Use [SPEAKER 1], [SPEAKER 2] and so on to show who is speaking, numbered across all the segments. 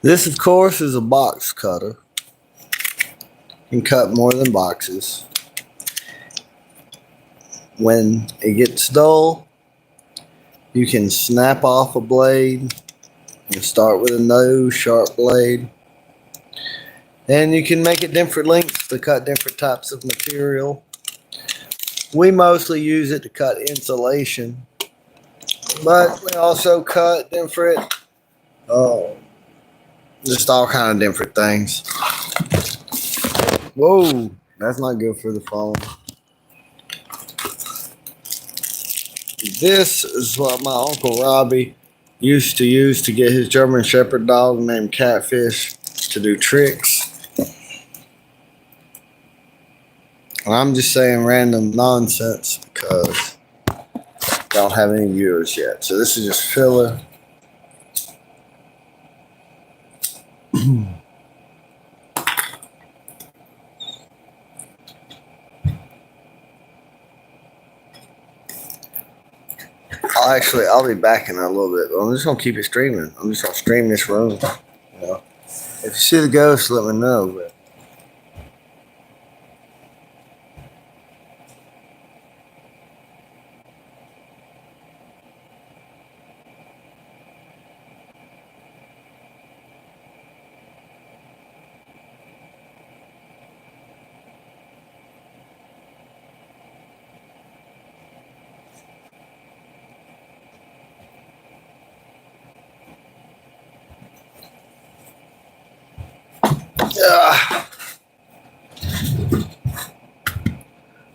[SPEAKER 1] This, of course, is a box cutter. You can cut more than boxes. When it gets dull, you can snap off a blade and start with a no sharp blade. And you can make it different lengths to cut different types of material. We mostly use it to cut insulation, but we also cut different, just all kind of different things. Whoa, that's not good for the phone. This is what my Uncle Robbie used to use to get his German Shepherd dog named Catfish to do tricks. And I'm just saying random nonsense because I don't have any viewers yet. So this is just filler. I'll be back in a little bit. I'm just gonna keep it streaming. I'm just gonna stream this room. You know, if you see the ghost, let me know.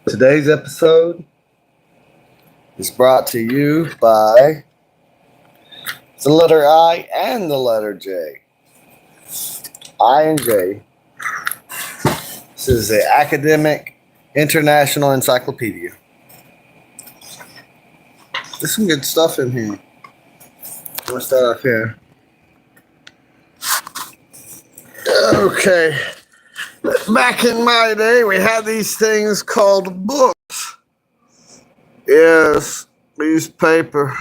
[SPEAKER 1] But today's episode is brought to you by the letter I and the letter J. I and J. This is the Academic International Encyclopedia. There's some good stuff in here. I'm going to start off here. Okay. Back in my day, we had these things called books. Yes, newspaper.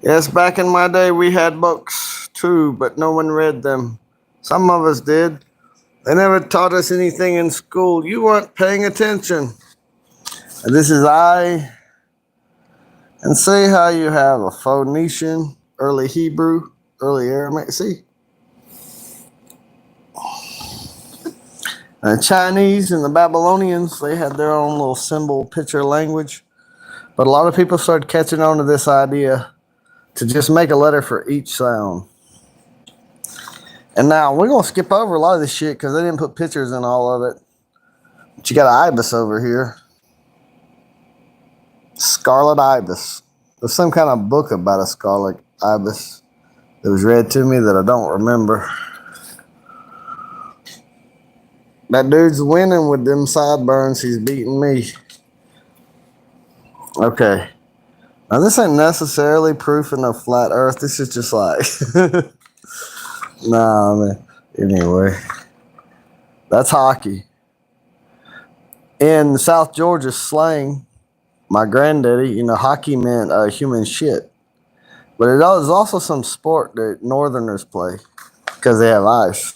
[SPEAKER 1] Yes, back in my day, we had books too, but no one read them. Some of us did. They never taught us anything in school. You weren't paying attention. And this is I. And see how you have a Phoenician, early Hebrew, early Aramaic. See? The Chinese and the Babylonians, they had their own little symbol picture language. But a lot of people started catching on to this idea to just make a letter for each sound. And now we're going to skip over a lot of this shit because they didn't put pictures in all of it. But you got an ibis over here. Scarlet ibis. There's some kind of book about a scarlet ibis that was read to me that I don't remember. That dude's winning with them sideburns. He's beating me. Okay. Now, this ain't necessarily proof of no flat earth. This is just like... Nah, man. Anyway. That's hockey. In South Georgia slang, my granddaddy, hockey meant human shit. But it is also some sport that Northerners play because they have ice.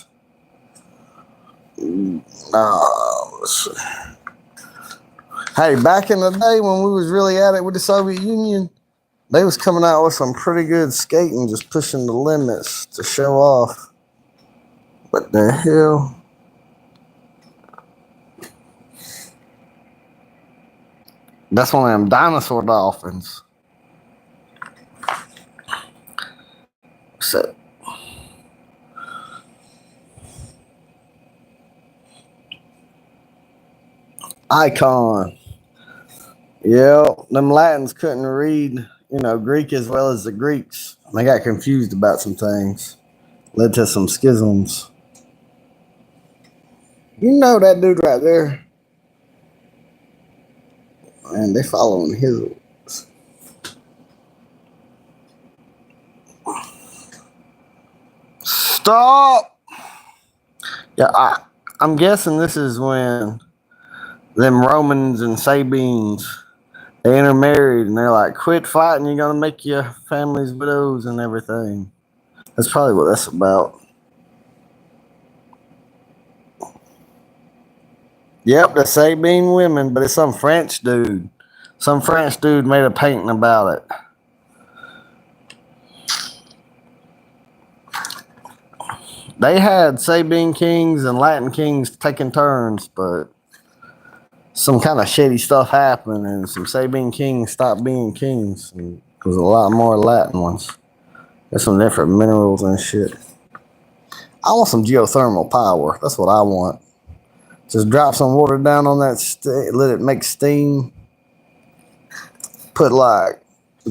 [SPEAKER 1] Hey, back in the day when we was really at it with the Soviet Union, they was coming out with some pretty good skating, just pushing the limits to show off. What the hell? That's one of them dinosaur dolphins. What's that? Icon. Yeah, them Latins couldn't read, Greek as well as the Greeks. They got confused about some things. Led to some schisms. You know that dude right there? Man, they following his orders. Stop! Yeah, I'm guessing this is when them Romans and Sabines, they intermarried and they're like, quit fighting, you're going to make your families widows and everything. That's probably what that's about. Yep, the Sabine women, but it's some French dude. Some French dude made a painting about it. They had Sabine kings and Latin kings taking turns, but some kind of shady stuff happened, and some Sabine kings stopped being kings. And there's a lot more Latin ones. There's some different minerals and shit. I want some geothermal power. That's what I want. Just drop some water down on that, let it make steam. Put like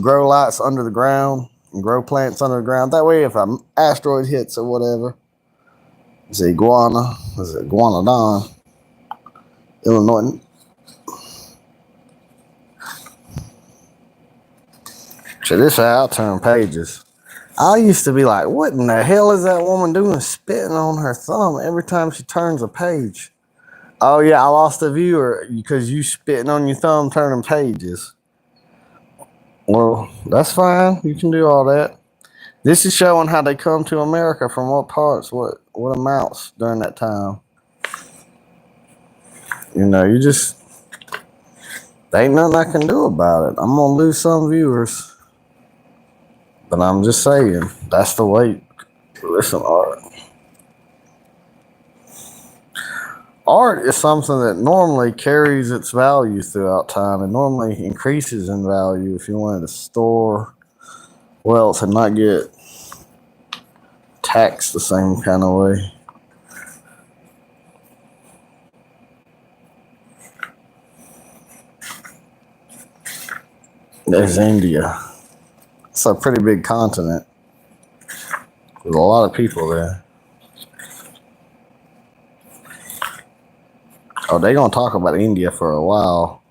[SPEAKER 1] grow lights under the ground and grow plants under the ground. That way, if an asteroid hits or whatever, it's Iguanodon, Illinois. So this is how I turn pages. I used to be like, what in the hell is that woman doing spitting on her thumb every time she turns a page? Oh yeah, I lost a viewer because you spitting on your thumb turning pages. Well, that's fine. You can do all that. This is showing how they come to America from what parts, what amounts during that time. You know, there ain't nothing I can do about it. I'm gonna lose some viewers. But I'm just saying, that's the way. Listen, art is something that normally carries its value throughout time. It normally increases in value if you wanted to store wealth and not get taxed the same kind of way. There's India. It's a pretty big continent. There's a lot of people there. Oh, they're going to talk about India for a while.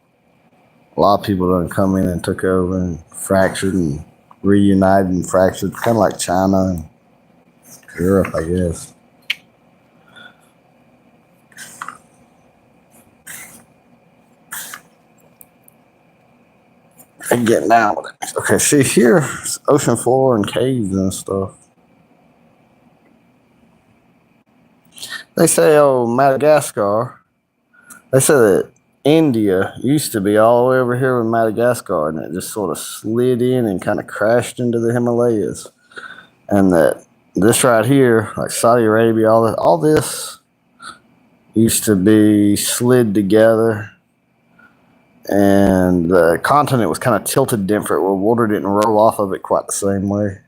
[SPEAKER 1] A lot of people done come in and took over and fractured and reunited and fractured, kind of like China and Europe, I guess. And getting out. Okay, see here, ocean floor and caves and stuff. They say, oh, Madagascar. They say that India used to be all the way over here with Madagascar, and it just sort of slid in and kind of crashed into the Himalayas. And that this right here, like Saudi Arabia, all this used to be slid together. And the continent was kind of tilted different, where water didn't roll off of it quite the same way.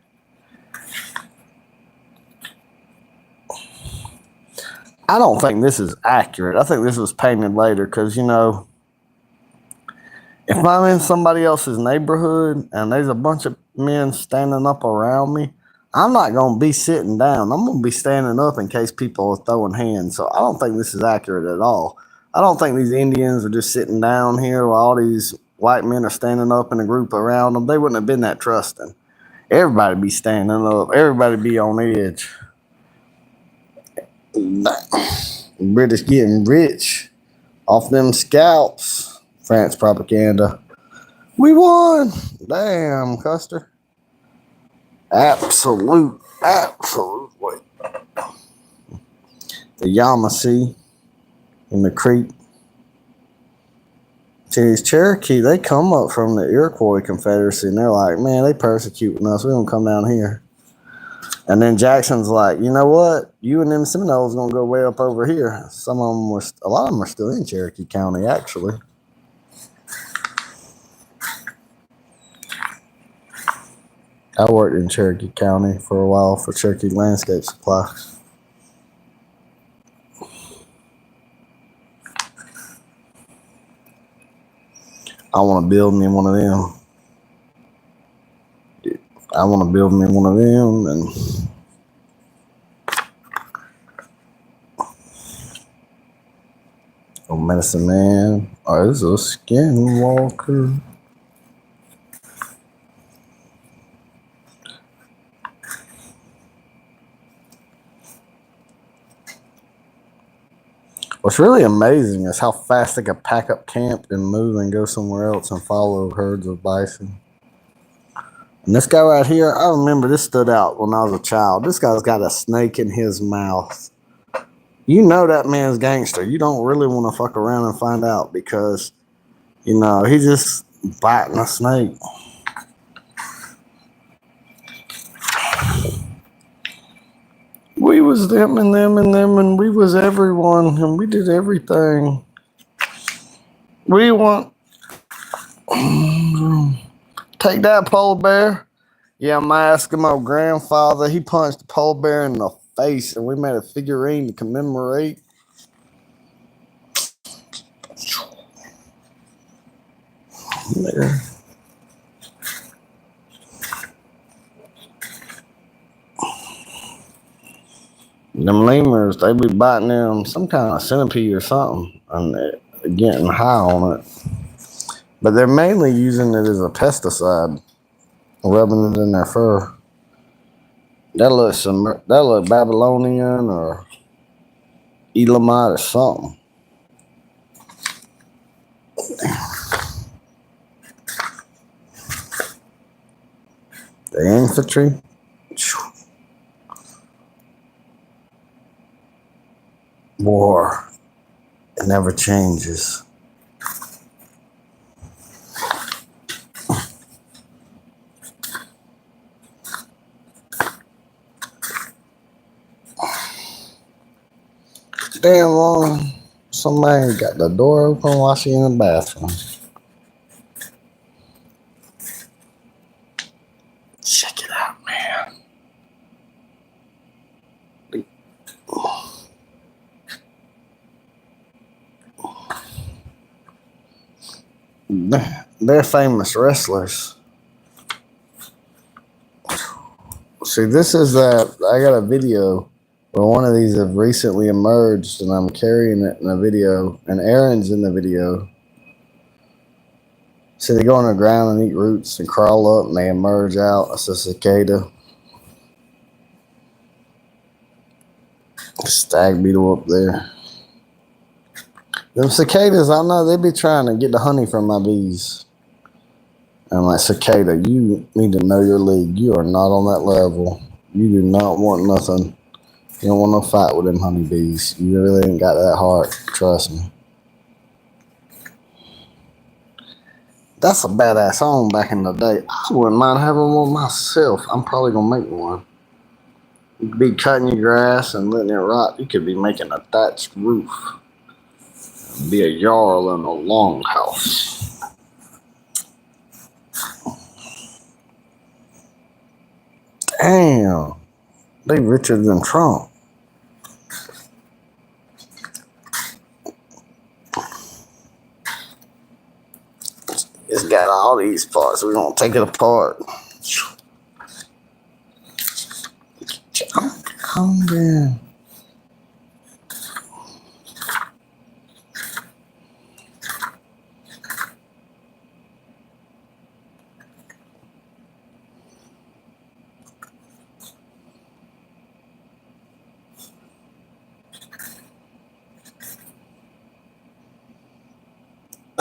[SPEAKER 1] I don't think this is accurate. I think this was painted later because, you know, if I'm in somebody else's neighborhood and there's a bunch of men standing up around me, I'm not going to be sitting down. I'm going to be standing up in case people are throwing hands. So I don't think this is accurate at all. I don't think these Indians are just sitting down here while all these white men are standing up in a group around them. They wouldn't have been that trusting. Everybody be standing up. Everybody be on edge. British getting rich off them scalps. France propaganda. We won. Damn, Custer. Absolutely. The Yamasee in the creek. See, these Cherokee, they come up from the Iroquois Confederacy, and they're like, man, they persecuting us. We don't come down here. And then Jackson's like, you know what? You and them Seminoles gonna go way up over here. A lot of them are still in Cherokee County, actually. I worked in Cherokee County for a while for Cherokee Landscape Supply. I want to build me one of them. I want to build me one of them and Medicine Man. Oh, this is a Skinwalker. What's really amazing is how fast they could pack up camp and move and go somewhere else and follow herds of bison. And this guy right here, I remember this stood out when I was a child. This guy's got a snake in his mouth. You know that man's gangster. You don't really want to fuck around and find out because, he's just biting a snake. We was them and them and them and we was everyone and we did everything. We want take that polar bear. Yeah, my Eskimo grandfather, he punched the polar bear in the face and we made a figurine to commemorate. There. Them lemurs, they be biting them some kind of centipede or something and they're getting high on it. But they're mainly using it as a pesticide, rubbing it in their fur. That look Babylonian or Elamite or something. The infantry. War. It never changes. Damn long. Somebody got the door open while she in the bathroom. Check it out, man. They're famous wrestlers. See, this is that. I got a video where one of these have recently emerged, and I'm carrying it in a video, and Aaron's in the video. See, they go on the ground and eat roots and crawl up, and they emerge out. It's a cicada. Stag beetle up there. Them cicadas, I know they be trying to get the honey from my bees. I'm like, cicada, you need to know your league. You are not on that level. You do not want nothing. You don't want no fight with them honeybees. You really ain't got that heart. Trust me. That's a badass song back in the day. I wouldn't mind having one myself. I'm probably going to make one. You could be cutting your grass and letting it rot. You could be making a thatched roof. Be a jarl in a longhouse. Damn. They richer than Trump. It's got all these parts. We're going to take it apart. Calm down.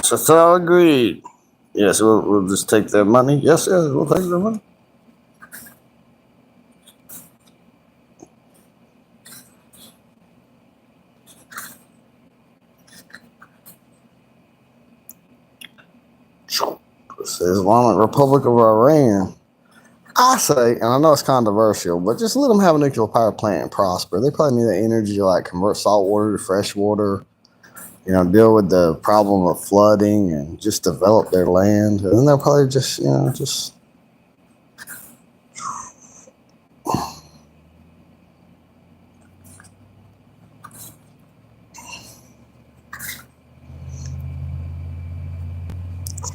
[SPEAKER 1] So all agreed. Yes, we'll just take their money. Yes, we'll take their money. The Islamic Republic of Iran. I say, and I know it's controversial, but just let them have a nuclear power plant and prosper. They probably need the energy to like convert salt water to fresh water. Deal with the problem of flooding and just develop their land. And then they'll probably just.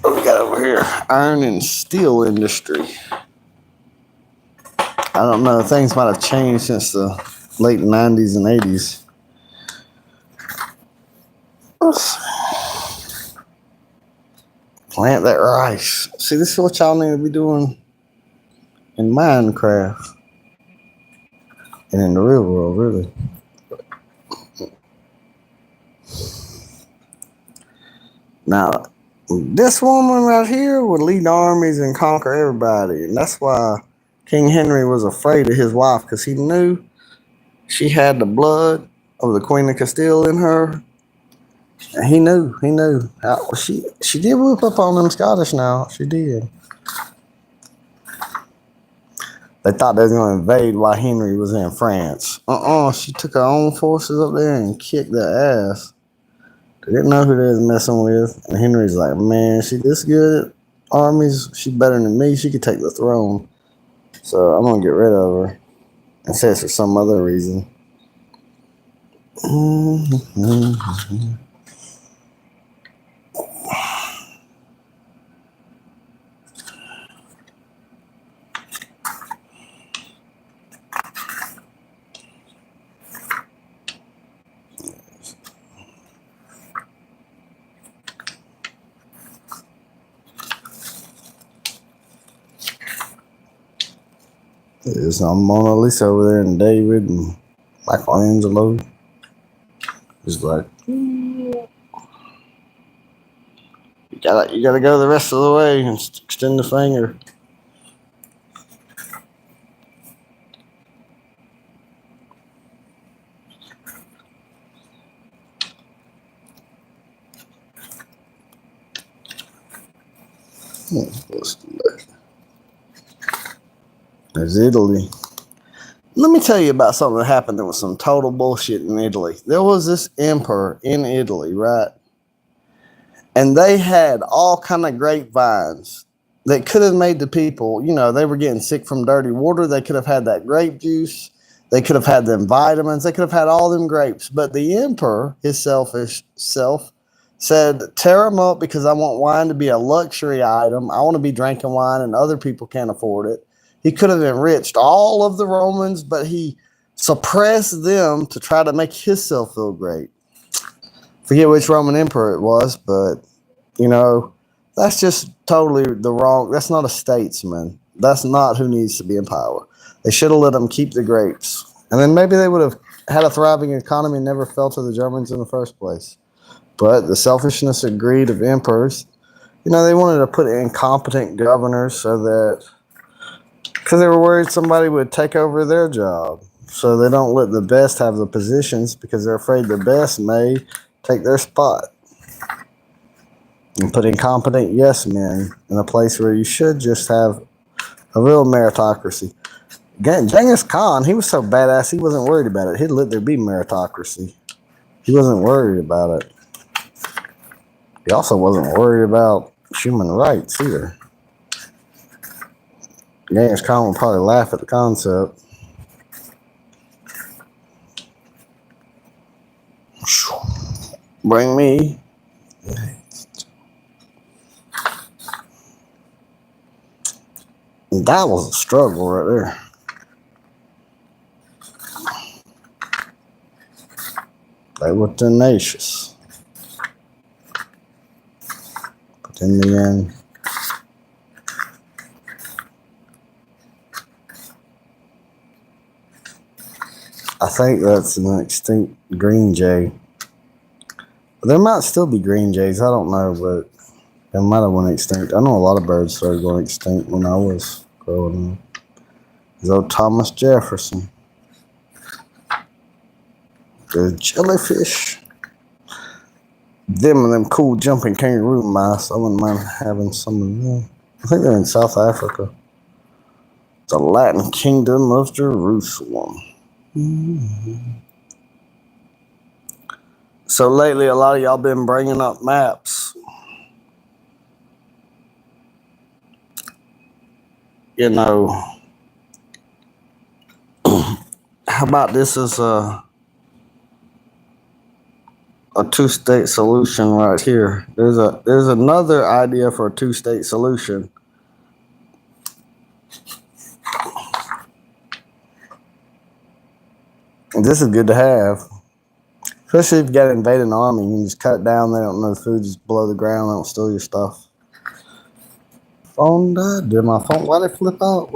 [SPEAKER 1] What we got over here? Iron and steel industry. I don't know. Things might have changed since the late 90s and 80s. Plant that rice. See, this is what y'all need to be doing in Minecraft. And in the real world, really. Now, this woman right here would lead armies and conquer everybody. And that's why King Henry was afraid of his wife, because he knew she had the blood of the Queen of Castile in her. And he knew. She did whoop up on them Scottish now. She did. They thought they was going to invade while Henry was in France. She took her own forces up there and kicked their ass. They didn't know who they was messing with. And Henry's like, man, she this good at armies. She's better than me. She could take the throne. So I'm going to get rid of her. And say it's for some other reason. There's Mona Lisa over there and David and Michelangelo. It's like you gotta go the rest of the way and extend the finger. There's Italy. Let me tell you about something that happened that was some total bullshit in Italy. There was this emperor in Italy, right? And they had all kind of grapevines that could have made the people, they were getting sick from dirty water. They could have had that grape juice. They could have had them vitamins. They could have had all them grapes. But the emperor, his selfish self, said, tear them up because I want wine to be a luxury item. I want to be drinking wine and other people can't afford it. He could have enriched all of the Romans, but he suppressed them to try to make himself feel great. Forget which Roman emperor it was, but, that's just totally the wrong. That's not a statesman. That's not who needs to be in power. They should have let them keep the grapes. And then maybe they would have had a thriving economy and never fell to the Germans in the first place. But the selfishness and greed of emperors, they wanted to put incompetent governors so that, because they were worried somebody would take over their job. So they don't let the best have the positions because they're afraid the best may take their spot. And put incompetent yes men in a place where you should just have a real meritocracy. Again, Genghis Khan, he was so badass, he wasn't worried about it. He'd let there be meritocracy. He wasn't worried about it. He also wasn't worried about human rights either. Genghis Khan would probably laugh at the concept. Bring me. That was a struggle right there. They were tenacious. But in the end, I think that's an extinct green jay. But there might still be green jays. I don't know, but they might have went extinct. I know a lot of birds started going extinct when I was growing up. There's old Thomas Jefferson. The jellyfish. Them and them cool jumping kangaroo mice. I wouldn't mind having some of them. I think they're in South Africa. The Latin Kingdom of Jerusalem. Mm-hmm. So lately, a lot of y'all been bringing up maps. How about this as a two-state solution right here? There's another idea for a two-state solution. And this is good to have. Especially if you got an invading army, you can just cut it down. They don't know the food, just blow the ground. They don't steal your stuff. Phone died. Did my phone? Why did it flip out?